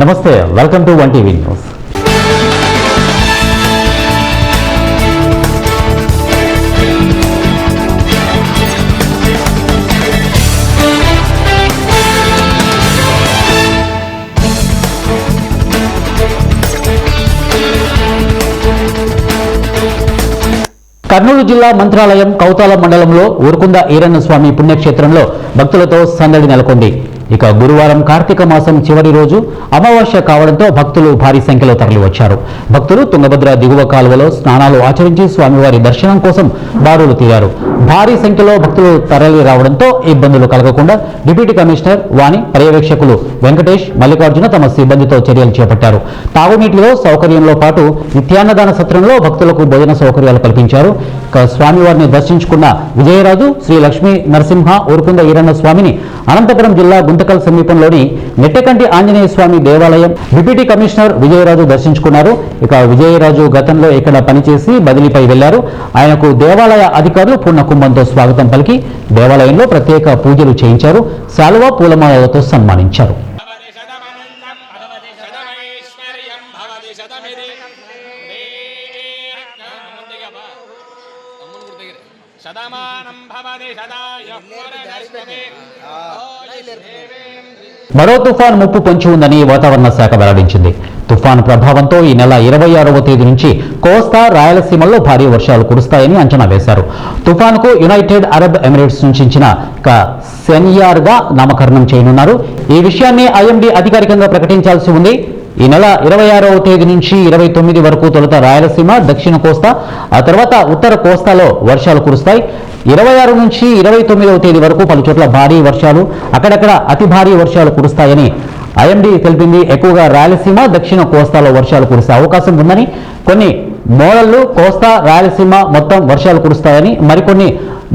నమస్తే, welcome to 1 TV news. Kurnool జిల్లా మంత్రాలయం కౌతాల మండలంలో ఊరుకుంద ఈరన్న స్వామి పుణ్యక్షేత్రంలో భక్తులతో సందడి నెలకొంది. ఇక గురువారం కార్తీక మాసం చివరి రోజు అమావాస్య కావడంతో భక్తులు భారీ సంఖ్యలో తరలివచ్చారు. భక్తులు తుంగభద్ర దిగువ కాలువలో స్నానాలు ఆచరించి స్వామివారి దర్శనం కోసం బారులు తీరారు. భారీ సంఖ్యలో భక్తులు తరలి రావడంతో ఇబ్బందులు కలగకుండా డిప్యూటీ కమిషనర్ వాణి, పర్యవేక్షకులు వెంకటేష్, మల్లికార్జున తమ సిబ్బందితో చర్యలు చేపట్టారు. తాగునీటిలో సౌకర్యంలో పాటు నిత్యాన్నదాన సత్రంలో భక్తులకు భోజన సౌకర్యాలు కల్పించారు. స్వామివారిని దర్శించుకున్న విజయరాజు, శ్రీ లక్ష్మీ నరసింహ ఊరుకుంద ఈరన్న స్వామిని అనంతపురం జిల్లా గుంతకల్ సమీపంలోని నెట్టెకంటి ఆంజనేయ స్వామి దేవాలయం డిప్యూటీ కమిషనర్ విజయరాజు దర్శించుకున్నారు. ఇక విజయరాజు గతంలో ఇక్కడ పనిచేసి బదిలీపై వెళ్లారు. ఆయనకు దేవాలయ అధికారులు పూర్ణ కుంభంతో స్వాగతం పలికి దేవాలయంలో ప్రత్యేక పూజలు చేయించారు. శాలువా, పూలమాలలతో సన్మానించారు. మరో తుఫాన్ ముప్పు పొంచి ఉందని వాతావరణ శాఖ వెల్లడించింది. తుఫాను ప్రభావంతో ఈ నెల 26వ తేదీ నుంచి కోస్తా, రాయలసీమల్లో భారీ వర్షాలు కురుస్తాయని అంచనా వేశారు. తుఫానుకు యునైటెడ్ అరబ్ ఎమిరేట్స్ సూచించిన సెన్యార్గా నామకరణం చేయనున్నారు. ఈ విషయాన్ని ఐఎండీ అధికారికంగా ప్రకటించాల్సి ఉంది. ఈ నెల 26వ తేదీ నుంచి 29 వరకు తొలుత రాయలసీమ, దక్షిణ కోస్తా, ఆ తర్వాత ఉత్తర కోస్తాలో వర్షాలు కురుస్తాయి. 26 నుంచి 29వ తేదీ వరకు పలుచోట్ల భారీ వర్షాలు, అక్కడక్కడ అతి భారీ వర్షాలు కురుస్తాయని ఐఎండీ తెలిపింది. ఎక్కువగా రాయలసీమ, దక్షిణ కోస్తాలో వర్షాలు కురిసే అవకాశం ఉందని, కొన్ని మోడళ్లు కోస్తా, రాయలసీమ మొత్తం వర్షాలు కురుస్తాయని మరికొన్ని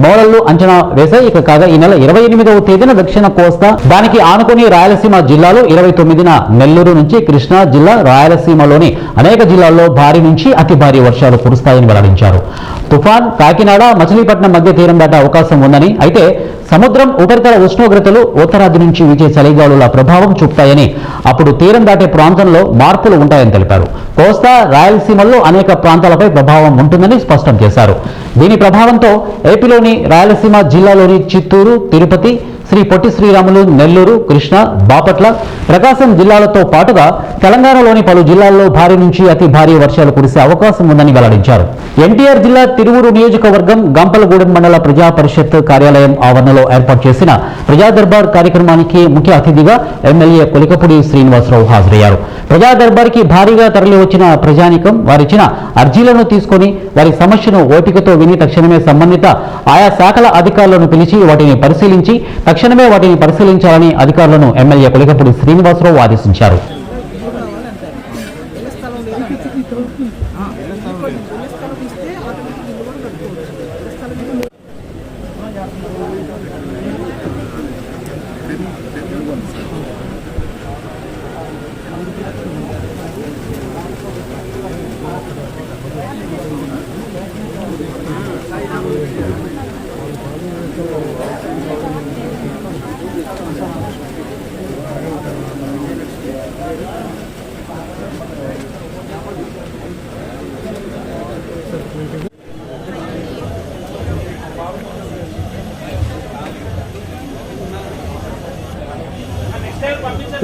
మోడళ్లు అంచనా వేశాయి. ఇక కాగా ఈ నెల 28వ తేదీన దక్షిణ కోస్తా, దానికి ఆనుకుని రాయలసీమ జిల్లాలో, 29న నెల్లూరు నుంచి కృష్ణా జిల్లా, రాయలసీమలోని అనేక జిల్లాల్లో భారీ నుంచి అతి భారీ వర్షాలు కురుస్తాయని వెల్లడించారు. తుఫాన్ కాకినాడ, మచిలీపట్నం మధ్య తీరం దాటే అవకాశం ఉందని, అయితే సముద్రం ఉపరితల ఉష్ణోగ్రతలు ఉత్తరాది నుంచి వీచే చలిగాలుల ప్రభావం చూపుతాయని, అప్పుడు తీరం దాటే ప్రాంతంలో మార్పులు ఉంటాయని తెలిపారు. కోస్తా, రాయలసీమల్లో అనేక ప్రాంతాలపై ప్రభావం ఉంటుందని స్పష్టం చేశారు. దీని ప్రభావంతో ఏపీలోని రాయలసీమ జిల్లాలోని చిత్తూరు, తిరుపతి, శ్రీ పొట్టి శ్రీరాములు, నెల్లూరు, కృష్ణా, బాపట్ల, ప్రకాశం జిల్లాలతో పాటుగా తెలంగాణలోని పలు జిల్లాల్లో భారీ నుంచి అతి భారీ వర్షాలు కురిసే అవకాశం ఉందని వెల్లడించారు. ఎన్టీఆర్ జిల్లా తిరువూరు నియోజకవర్గం గంపలగూడెం మండల ప్రజా పరిషత్ కార్యాలయం ఆవరణలో ఏర్పాటు చేసిన ప్రజా దర్బార్ కార్యక్రమానికి ముఖ్య అతిథిగా ఎమ్మెల్యే కొలికపూడి శ్రీనివాసరావు హాజరయ్యారు. ప్రజా దర్బార్కి భారీగా తరలి వచ్చిన ప్రజానికం వారిచ్చిన అర్జీలను తీసుకుని వారి సమస్యను ఓపికతో విని తక్షణమే సంబంధిత ఆయా శాఖల అధికారులను పిలిచి వాటిని పరిశీలించాలని అధికారులను ఎమ్మెల్యే కొలికపూడి శ్రీనివాసరావు ఆదేశించారు.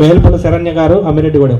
వేల్పల్లి శరణ్య గారు, అమ్మిరెడ్డిగూడెం.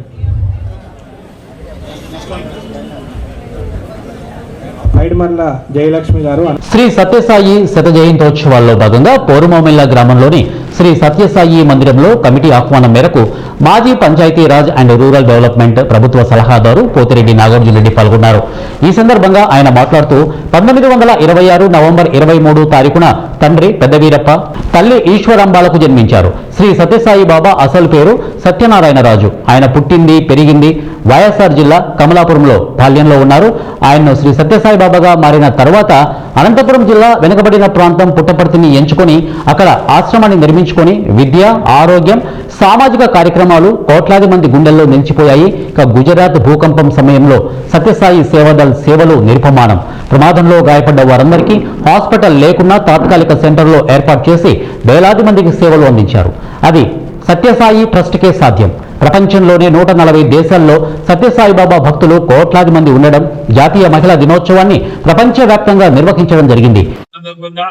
పైడిమర్ల జయలక్ష్మి గారు. శ్రీ సత్యసాయి శత జయంతోత్సవాల్లో భాగంగా పోరుమామిల్ల గ్రామంలోని శ్రీ సత్యసాయి మందిరంలో కమిటీ ఆహ్వానం మేరకు మాజీ పంచాయతీరాజ్ అండ్ రూరల్ డెవలప్మెంట్ ప్రభుత్వ సలహాదారు పోతిరెడ్డి నాగార్జునరెడ్డి పాల్గొన్నారు. ఈ సందర్భంగా ఆయన మాట్లాడుతూ 1926 నవంబర్ 23 తారీఖున తండ్రి పెద్దవీరప్ప, తల్లి ఈశ్వరాంబాలకు జన్మించారు. శ్రీ సత్యసాయి బాబా అసలు పేరు సత్యనారాయణరాజు. ఆయన పుట్టింది, పెరిగింది వైఎస్ఆర్ జిల్లా కమలాపురంలో. బాల్యంలో ఉన్నారు. ఆయన్ను శ్రీ సత్యసాయి బాబాగా మారిన తర్వాత అనంతపురం జిల్లా వెనుకబడిన ప్రాంతం పుట్టపర్తిని ఎంచుకొని అక్కడ ఆశ్రమాన్ని నిర్మించుకొని విద్య, ఆరోగ్యం, సామాజిక కార్యక్రమాలు కోట్లాది మంది గుండెల్లో నిలిచిపోయాయి. ఇక గుజరాత్ భూకంపం సమయంలో సత్యసాయి సేవాదళ్ సేవలు నిరుపమానం. ప్రమాదంలో గాయపడ్డ వారందరికీ హాస్పిటల్ లేకున్నా తాత్కాలిక సెంటర్లో ఏర్పాటు చేసి వేలాది మందికి సేవలు అందించారు. అది సత్యసాయి ట్రస్ట్కే సాధ్యం. ప్రపంచంలోనే 140 దేశాల్లో సత్యసాయిబాబా భక్తులు కోట్లాది మంది ఉండడం, జాతీయ మహిళా దినోత్సవాన్ని ప్రపంచవ్యాప్తంగా నిర్వహించడం జరిగింది. సందర్భంగా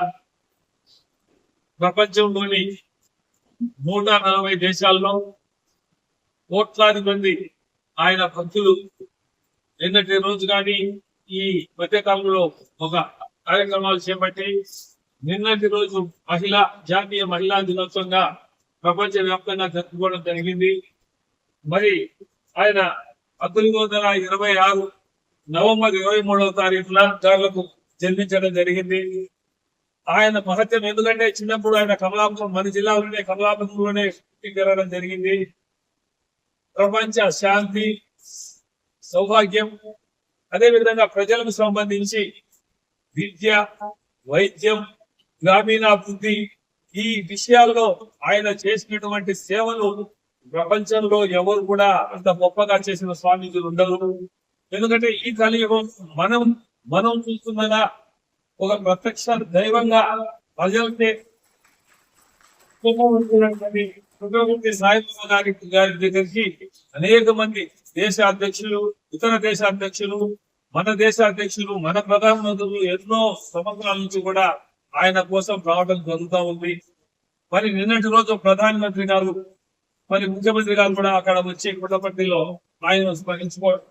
ప్రపంచంలోని 140 దేశాల్లో కోట్లాది మంది ఆయన భక్తులు నిన్నటి రోజు కానీ ఈ మధ్యకాలంలో ఒక కార్యక్రమాలు చేపట్టి నిన్నటి రోజు జాతీయ మహిళా దినోత్సవంగా ప్రపంచ వ్యాప్తంగా జరుపుకోవడం జరిగింది. మరి ఆయన 1926 నవంబర్ 23వ తారీఖున గార్లకు జన్మించడం జరిగింది. ఆయన మహత్యం ఎందుకంటే చిన్నప్పుడు ఆయన కమలాపురం, మన జిల్లాలోనే కమలాపురంలోనే పెరగడం జరిగింది. ప్రపంచ శాంతి, సౌభాగ్యం, అదే విధంగా ప్రజలకు సంబంధించి విద్య, వైద్యం, గ్రామీణాభివృద్ధి, ఈ విషయాల్లో ఆయన చేసినటువంటి సేవలు ప్రపంచంలో ఎవరు కూడా అంత గొప్పగా చేసిన స్వామీజీలు ఉండరు. ఎందుకంటే ఈ కలియుగం మనం చూస్తున్నదా ఒక ప్రత్యక్ష దైవంగా ప్రజలకి సాయిబాబా గారి దగ్గరికి అనేక మంది దేశ అధ్యక్షులు, ఇతర దేశ అధ్యక్షులు, మన దేశ అధ్యక్షులు, మన ప్రధానమంత్రులు ఎన్నో సంవత్సరాల నుంచి కూడా ఆయన కోసం రావడం జరుగుతూ ఉంది. మరి నిన్నటి రోజు ప్రధానమంత్రి గారు, మరి ముఖ్యమంత్రి గారు కూడా అక్కడ వచ్చి పుట్టపర్తిలో ఆయన స్మరించుకోవడం,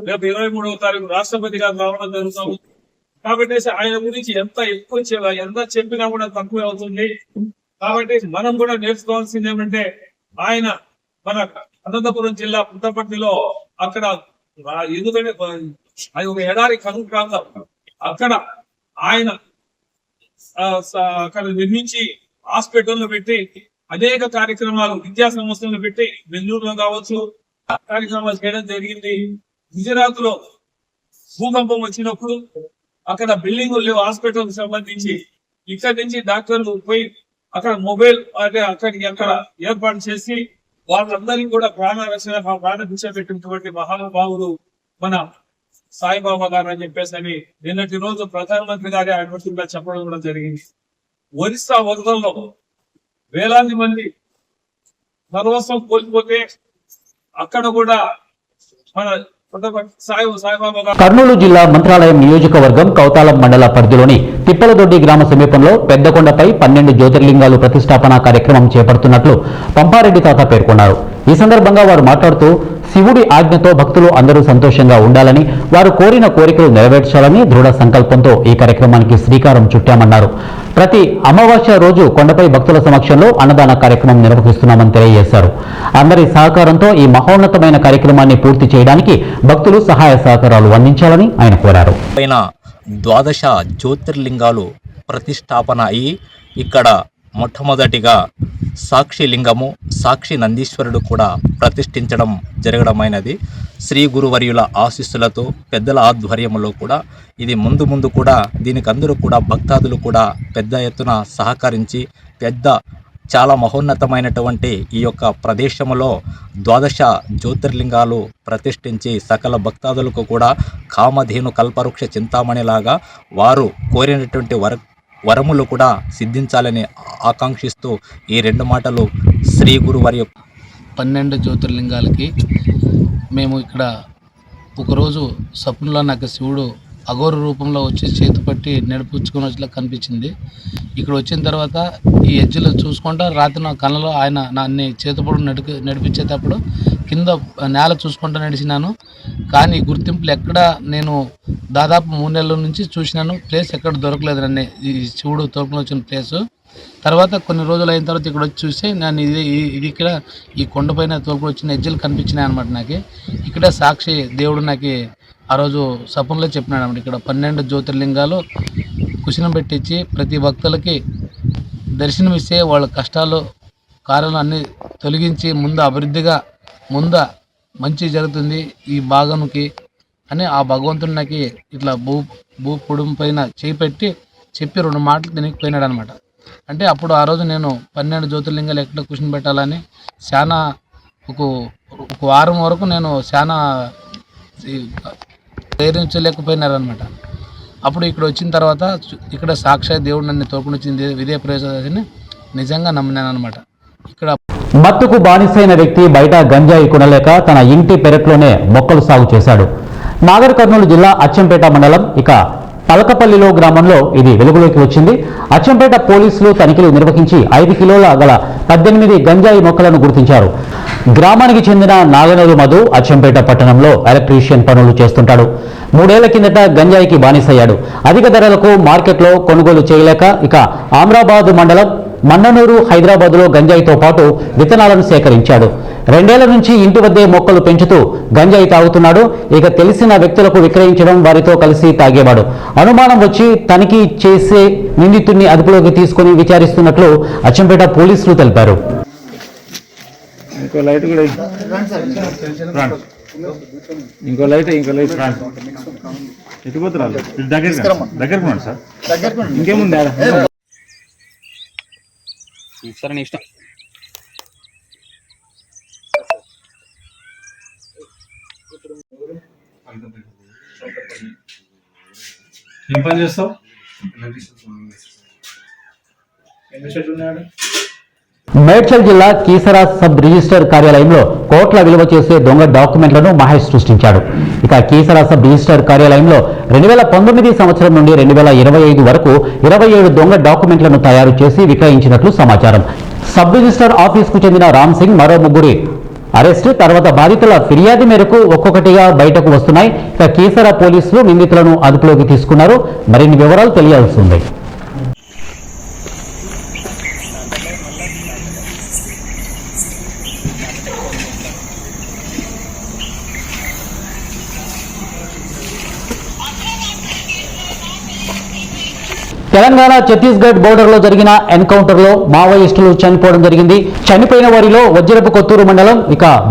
రేపు 23వ తారీఖు రాష్ట్రపతి గారు రావడం జరుగుతూ ఉంది. కాబట్టి ఆయన గురించి ఎంత చెప్పినా కూడా తక్కువే అవుతుంది. కాబట్టి మనం కూడా నేర్చుకోవాల్సింది ఏమంటే ఆయన మన అనంతపురం జిల్లా పుట్టపర్తిలో అక్కడ ఎందుకంటే అది ఒక ఎడారి కరువు ప్రాంతం, అక్కడ ఆయన అక్కడ నిర్మించి హాస్పిటల్లో పెట్టి అనేక కార్యక్రమాలు, విద్యా సంస్థలను పెట్టి బెంగళూరులో కావచ్చు కార్యక్రమాలు చేయడం జరిగింది. గుజరాత్ లో భూకంపం వచ్చినప్పుడు అక్కడ బిల్డింగులు లేవు హాస్పిటల్ సంబంధించి, ఇక్కడి నుంచి డాక్టర్లు పోయి అక్కడ మొబైల్ అక్కడ ఏర్పాటు చేసి వాళ్ళందరికీ కూడా ప్రాణభిక్ష పెట్టినటువంటి మహానుభావుడు మన సాయిబాబా గారు అని చెప్పేసి నిన్నటి రోజు ప్రధానమంత్రి గారి ఆయన చెప్పడం కూడా జరిగింది. ఒరిస్సా వరదల్లో వేలాది మంది సర్వస్వం కోల్పోతే అక్కడ కూడా మన కర్నూలు జిల్లా మంత్రాలయం నియోజకవర్గం కౌతాలం మండల పరిధిలోని తిప్పలదొడ్డి గ్రామ సమీపంలో పెద్దకొండపై 12 జ్యోతిర్లింగాలు ప్రతిష్టాపన కార్యక్రమం చేపడుతున్నట్లు పంపారెడ్డి తాత పేర్కొన్నారు. ఈ సందర్భంగా వారు మాట్లాడుతూ శివుడి ఆజ్ఞతో భక్తులు అందరూ సంతోషంగా ఉండాలని, వారు కోరిన కోరికలు నెరవేర్చాలని దృఢ సంకల్పంతో ఈ కార్యక్రమానికి శ్రీకారం చుట్టామన్నారు. ప్రతి అమావాస్య రోజు కొండపై భక్తుల సమక్షంలో అన్నదాన కార్యక్రమం నిర్వహిస్తున్నామని తెలియజేశారు. అందరి సహకారంతో ఈ మహోన్నతమైన కార్యక్రమాన్ని పూర్తి చేయడానికి భక్తులు సహాయ సహకారాలు అందించాలని ఆయన కోరారు. 12 జ్యోతిర్లింగాలు ప్రతిష్టాపన అయి ఇక్కడ మొట్టమొదటిగా సాక్షి లింగము, సాక్షి నందీశ్వరుడు కూడా ప్రతిష్ఠించడం జరగడమైనది. శ్రీ గురువర్యుల ఆశీస్సులతో, పెద్దల ఆధ్వర్యంలో కూడా ఇది ముందు కూడా దీనికి అందరూ కూడా భక్తాదులు కూడా పెద్ద ఎత్తున సహకరించి చాలా మహోన్నతమైనటువంటి ఈ యొక్క ప్రదేశంలో 12 జ్యోతిర్లింగాలు ప్రతిష్ఠించి సకల భక్తాదులకు కూడా కామధేను కల్పవృక్ష చింతామణిలాగా వారు కోరినటువంటి వరములు కూడా సిద్ధించాలని ఆకాంక్షిస్తూ ఈ 2 మాటలు శ్రీ గురువర్య 12 జ్యోతిర్లింగాలకి మేము ఇక్కడ ఒకరోజు స్వప్నంలో నాకు శివుడు అఘోర రూపంలో వచ్చి చేతి పట్టి నడిపించుకొని వచ్చేలా కనిపించింది. ఇక్కడ వచ్చిన తర్వాత ఈ ఎడ్జులు చూసుకుంటా రాత్రి నా కళ్ళలో ఆయన నన్ను చేతిపడు నడిపించేటప్పుడు కింద నేల చూసుకుంటూ నడిచినాను. కానీ గుర్తింపులు ఎక్కడ నేను దాదాపు 3 నెలల నుంచి చూసినాను, ప్లేస్ ఎక్కడ దొరకలేదు నన్ను ఈ శివుడు తోపులో వచ్చిన ప్లేసు. తర్వాత కొన్ని రోజులు అయిన తర్వాత ఇక్కడ వచ్చి చూస్తే నేను ఇది ఇక్కడ ఈ కొండపైన తోపులు వచ్చిన ఎడ్జులు కనిపించినాయి అనమాట. నాకు ఇక్కడ సాక్షి దేవుడు నాకు ఆ రోజు సపంలో చెప్పినాడు అన్నమాట. ఇక్కడ 12 జ్యోతిర్లింగాలు కుశలం పెట్టించి ప్రతి భక్తులకి దర్శనమిస్తే వాళ్ళ కష్టాలు కార్యాలు అన్నీ తొలగించి ముందు అభివృద్ధిగా మంచి జరుగుతుంది ఈ భాగంకి అని ఆ భగవంతుడు నాకు ఇట్లా భూ పొడుము పైన చేపెట్టి చెప్పి 2 మాటలు తినకి పోయినాడు అనమాట. అంటే అప్పుడు ఆ రోజు నేను 12 జ్యోతిర్లింగాలు ఎక్కడ కుషిని పెట్టాలని చాలా ఒక వారం వరకు నేను చాలా ధైర్యించలేకపోయినారనమాట. అప్పుడు ఇక్కడ వచ్చిన తర్వాత ఇక్కడ సాక్షాత్ దేవుడు నన్ను తోడుకొని వచ్చింది ఇదే ప్రయోజనాన్ని నిజంగా నమ్మినాను అనమాట. ఇక్కడ మత్తుకు బానిసైన వ్యక్తి బయట గంజాయి కొనలేక తన ఇంటి పెరట్లోనే మొక్కలు సాగు చేశాడు. నాగర్ కర్నూలు జిల్లా అచ్చంపేట మండలం పలకపల్లిలో గ్రామంలో ఇది వెలుగులోకి వచ్చింది. అచ్చంపేట పోలీసులు తనిఖీలు నిర్వహించి 5 కిలోల గల 18 గంజాయి మొక్కలను గుర్తించారు. గ్రామానికి చెందిన నాగనూరు మధు అచ్చంపేట పట్టణంలో ఎలక్ట్రీషియన్ పనులు చేస్తుంటాడు. 3 ఏళ్ల కిందట గంజాయికి బానిసయ్యాడు. అధిక ధరలకు మార్కెట్లో కొనుగోలు చేయలేక ఆమ్రాబాద్ మండలం మన్ననూరు హైదరాబాద్లో గంజాయితో పాటు విత్తనాలను సేకరించాడు. 2 ఏళ్ల నుంచి ఇంటి వద్దే మొక్కలు పెంచుతూ గంజాయి తాగుతున్నాడు. తెలిసిన వ్యక్తులకు విక్రయించడం, వారితో కలిసి తాగేవాడు. అనుమానం వచ్చి తనిఖీ చేసే నిందితుడిని అదుపులోకి తీసుకుని విచారిస్తున్నట్లు అచ్చంపేట పోలీసులు తెలిపారు. ఇంకో లైట్ ఎటుపోతున్నారు దగ్గరకు సార్ ఇంకేముంది సరే నీ ఇష్టం. ఏం పని చేస్తావు? మేడ్చల్ జిల్లా కీసరా సబ్ రిజిస్టర్ కార్యాలయంలో కోట్ల విలువ చేసే దొంగ డాక్యుమెంట్లను మహేష్ సృష్టించాడు. కీసరా సబ్ రిజిస్టర్ కార్యాలయంలో 2019 సంవత్సరం నుండి 2025 వరకు 27 దొంగ డాక్యుమెంట్లను తయారు చేసి విక్రయించినట్లు సమాచారం. సబ్ రిజిస్టర్ ఆఫీస్కు చెందిన రామ్ సింగ్, మరో 3 అరెస్టు తర్వాత బాధితుల ఫిర్యాదు మేరకు ఒక్కొక్కటిగా బయటకు వస్తున్నాయి. కీసరా పోలీసులు నిందితులను అదుపులోకి తీసుకున్నారు. మరిన్ని వివరాలు తెలియాల్సి ఉంది. తెలంగాణ ఛత్తీస్గఢ్ బోర్డర్లో జరిగిన ఎన్కౌంటర్లో మావోయిస్టులు చనిపోవడం జరిగింది. చనిపోయిన వారిలో వజ్రపు కొత్తూరు మండలం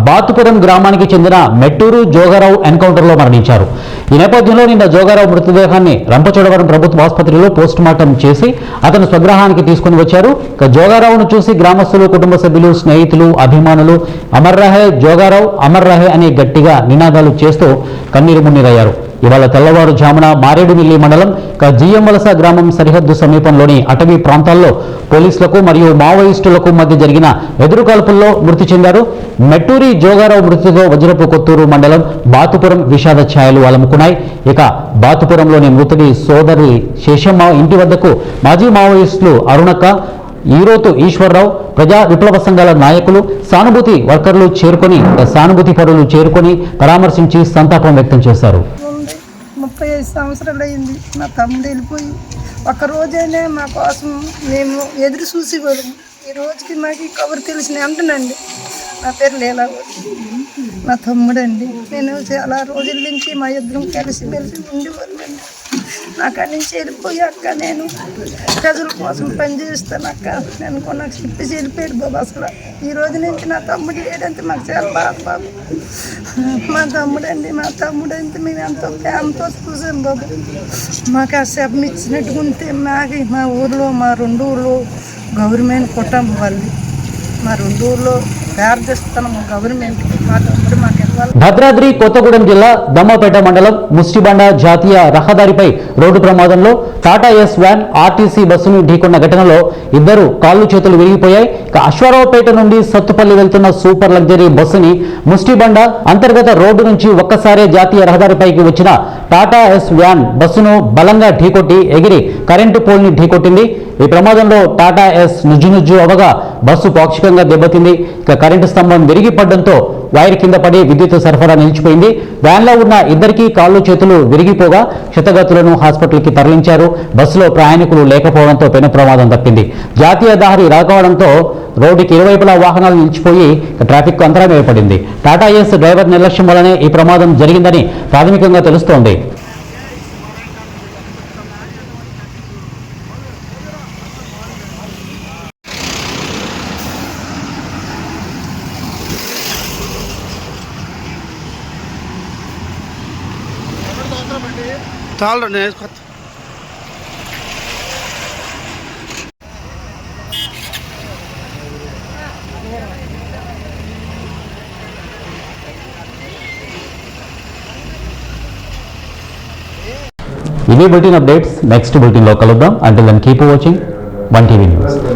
బాతుపురం గ్రామానికి చెందిన మెట్టూరు జోగారావు ఎన్కౌంటర్లో మరణించారు. ఈ నేపథ్యంలో నిన్న జోగారావు మృతదేహాన్ని రంపచోడవరం ప్రభుత్వ ఆసుపత్రిలో పోస్టుమార్టం చేసి అతను స్వగృహానికి తీసుకుని వచ్చారు. జోగారావును చూసి గ్రామస్తులు, కుటుంబ సభ్యులు, స్నేహితులు, అభిమానులు అమర్ రహే జోగారావు, అమర్ రహే అని గట్టిగా నినాదాలు చేస్తూ కన్నీరు మున్నీరయ్యారు. ఇవాళ తెల్లవారుజామున మారేడుమిల్లి మండలం జిఎంవలస గ్రామం సరిహద్దు సమీపంలోని అటవీ ప్రాంతాల్లో పోలీసులకు మరియు మావోయిస్టులకు మధ్య జరిగిన ఎదురుకాల్పుల్లో మృతి చెందారు. మెట్టూరి జోగారావు మృతితో వజ్రపు కొత్తూరు మండలం బాతుపురం విషాద ఛాయలు అలముకున్నాయి. బాతుపురంలోని మృతుడి సోదరి శేషమ్మ ఇంటి వద్దకు మాజీ మావోయిస్టులు అరుణక్క, ఈరోతు ఈశ్వరరావు, ప్రజా విప్లవ సంఘాల నాయకులు, సానుభూతి వర్కర్లు సానుభూతి పరులు చేరుకొని పరామర్శించి సంతాపం వ్యక్తం చేశారు. 35 సంవత్సరాలు అయింది నా తమ్ముడు వెళ్ళిపోయి. ఒక్కరోజైనా మా కోసం మేము ఎదురు చూసేవాళ్ళం. ఈ రోజుకి మాకు ఈ కబురు తెలిసిన వెంటనండి నా పేరు లీలా, నా తమ్ముడండి. నేను చాలా రోజుల నుంచి మా ఇద్దరం కలిసి ఉండేవాళ్ళండి. నాకు అక్కడి నుంచి వెళ్ళిపోయి అక్క నేను ప్రజల కోసం పనిచేస్తాను అక్క నేను నాకు చెప్పేసి వెళ్ళిపోయాడు బాబు. అసలు ఈ రోజు నుంచి నా తమ్ముడు లేడంటే మాకు చాలా బాధ బాబు. మా తమ్ముడంటే మేము ఎంతో ప్రేమతో చూసాం బాబు. మాకు ఆ శవం ఇచ్చినట్టుగా ఉంటే మాకు మా ఊర్లో మా 2 ఊర్లో గవర్నమెంట్ కుటుంబం వాళ్ళు మా 2 ఊర్లో ప్రార్థిస్తున్నాము గవర్నమెంట్ మా తమ్ముడు మాకు భద్రాద్రి కొత్తగూడెం జిల్లా దమ్మపేట మండలం ముస్టిబండ జాతీయ రహదారిపై రోడ్డు ప్రమాదంలో టాటా ఎస్ వ్యాన్ ఆర్టీసీ బస్సును ఢీకొన్న ఘటనలో 2 కాళ్ళు చేతులు విరిగిపోయాయి. అశ్వారావుపేట నుండి సత్తుపల్లి వెళ్తున్న సూపర్ లగ్జరీ బస్సుని ముస్టిబండ అంతర్గత రోడ్డు నుంచి ఒక్కసారే జాతీయ రహదారిపైకి వచ్చిన టాటా ఎస్ వ్యాన్ బస్సును బలంగా ఢీకొట్టి ఎగిరి కరెంటు పోల్ని ఢీకొట్టింది. ఈ ప్రమాదంలో టాటా ఎస్ నుజ్జు అవగా బస్సు పాక్షికంగా దెబ్బతింది. కరెంటు స్తంభం విరిగిపడడంతో వైర్ కింద పడి విద్యుత్ సరఫరా నిలిచిపోయింది. వ్యాన్లో ఉన్న 2 కాళ్ళు చేతులు విరిగిపోగా క్షతగాతులను హాస్పిటల్కి తరలించారు. బస్సులో ప్రయాణికులు లేకపోవడంతో పెను ప్రమాదం తప్పింది. జాతీయ రహదారి రాకపోవడంతో రోడ్డుకి ఇరువైపులా వాహనాలు నిలిచిపోయి ట్రాఫిక్ అంతరాయం ఏర్పడింది. టాటా ఎస్ డ్రైవర్ నిర్లక్ష్యం వల్లనే ఈ ప్రమాదం జరిగిందని ప్రాథమికంగా తెలుస్తోంది. ఇవి బులెటిన్ అప్డేట్స్. నెక్స్ట్ బులెటిన్లో కలుద్దాం. Until then keep watching 1 TV news.